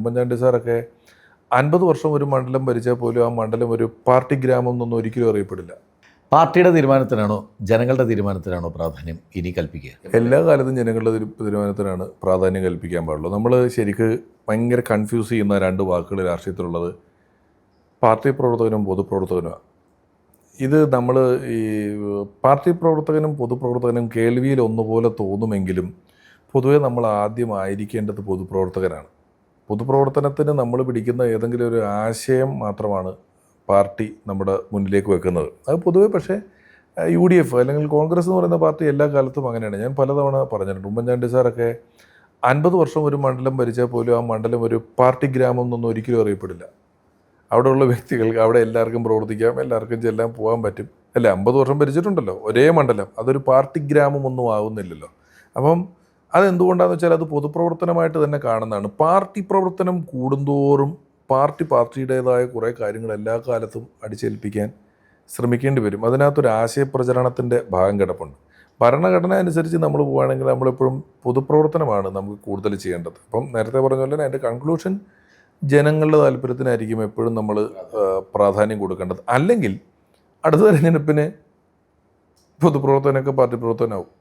ഉമ്മൻചാണ്ടി സാറൊക്കെ 50 വർഷം ഒരു മണ്ഡലം ഭരിച്ചാൽ പോലും ആ മണ്ഡലം ഒരു പാർട്ടി ഗ്രാമം എന്നൊന്നും ഒരിക്കലും അറിയപ്പെടില്ല. പാർട്ടിയുടെ തീരുമാനത്തിനാണോ ജനങ്ങളുടെ തീരുമാനത്തിനാണോ പ്രാധാന്യം ഇനി കൽപ്പിക്കുക? എല്ലാ കാലത്തും ജനങ്ങളുടെ തീരുമാനത്തിനാണ് പ്രാധാന്യം കൽപ്പിക്കാൻ പാടുള്ളൂ. നമ്മൾ ശരിക്ക് ഭയങ്കര കൺഫ്യൂസ് ചെയ്യുന്ന രണ്ട് വാക്കുകൾ രാഷ്ട്രീയത്തിലുള്ളത് പാർട്ടി പ്രവർത്തകനും പൊതുപ്രവർത്തകനുമാണ്. ഇത് നമ്മൾ ഈ പാർട്ടി പ്രവർത്തകനും പൊതുപ്രവർത്തകനും കേൾവിയിൽ ഒന്നുപോലെ തോന്നുമെങ്കിലും പൊതുവെ നമ്മൾ ആദ്യം ആയിരിക്കേണ്ടത് പൊതുപ്രവർത്തകനാണ്. പൊതുപ്രവർത്തനത്തിന് നമ്മൾ പിടിക്കുന്ന ഏതെങ്കിലും ഒരു ആശയം മാത്രമാണ് പാർട്ടി നമ്മുടെ മുന്നിലേക്ക് വെക്കുന്നത്. അത് പൊതുവെ പക്ഷേ UDF അല്ലെങ്കിൽ കോൺഗ്രസ് എന്ന് പറയുന്ന പാർട്ടി എല്ലാ കാലത്തും അങ്ങനെയാണ്. ഞാൻ പലതവണ പറഞ്ഞിട്ടുണ്ട്. ഉമ്മൻചാണ്ടി സാറൊക്കെ 50 വർഷം ഒരു മണ്ഡലം ഭരിച്ചാൽ പോലും ആ മണ്ഡലം ഒരു പാർട്ടി ഗ്രാമം എന്നൊന്നും ഒരിക്കലും അറിയപ്പെടില്ല. അവിടെയുള്ള വ്യക്തികൾക്ക് അവിടെ എല്ലാവർക്കും പ്രവർത്തിക്കാം, എല്ലാവർക്കും ചെല്ലാൻ പോകാൻ പറ്റും. അല്ല, 50 വർഷം ഭരിച്ചിട്ടുണ്ടല്ലോ ഒരേ മണ്ഡലം, അതൊരു പാർട്ടി ഗ്രാമമൊന്നും ആവുന്നില്ലല്ലോ. അപ്പം അതെന്തുകൊണ്ടാണെന്ന് വെച്ചാൽ അത് പൊതുപ്രവർത്തനമായിട്ട് തന്നെ കാണുന്നതാണ്. പാർട്ടി പ്രവർത്തനം കൂടുന്തോറും പാർട്ടിയുടേതായ കുറേ കാര്യങ്ങൾ എല്ലാ കാലത്തും അടിച്ചേൽപ്പിക്കാൻ ശ്രമിക്കേണ്ടി വരും. അതിനകത്തൊരു ആശയപ്രചരണത്തിൻ്റെ ഭാഗം കിടപ്പുണ്ട്. ഭരണഘടന അനുസരിച്ച് നമ്മൾ പോവുകയാണെങ്കിൽ നമ്മളെപ്പോഴും പൊതുപ്രവർത്തനമാണ് നമുക്ക് കൂടുതൽ ചെയ്യേണ്ടത്. അപ്പം നേരത്തെ പറഞ്ഞ പോലെ തന്നെ എൻ്റെ കൺക്ലൂഷൻ ജനങ്ങളുടെ താല്പര്യത്തിനായിരിക്കും എപ്പോഴും നമ്മൾ പ്രാധാന്യം കൊടുക്കേണ്ടത്. അല്ലെങ്കിൽ അടുത്ത തെരഞ്ഞെടുപ്പിന് പൊതുപ്രവർത്തനമൊക്കെ പാർട്ടി പ്രവർത്തനമാവും.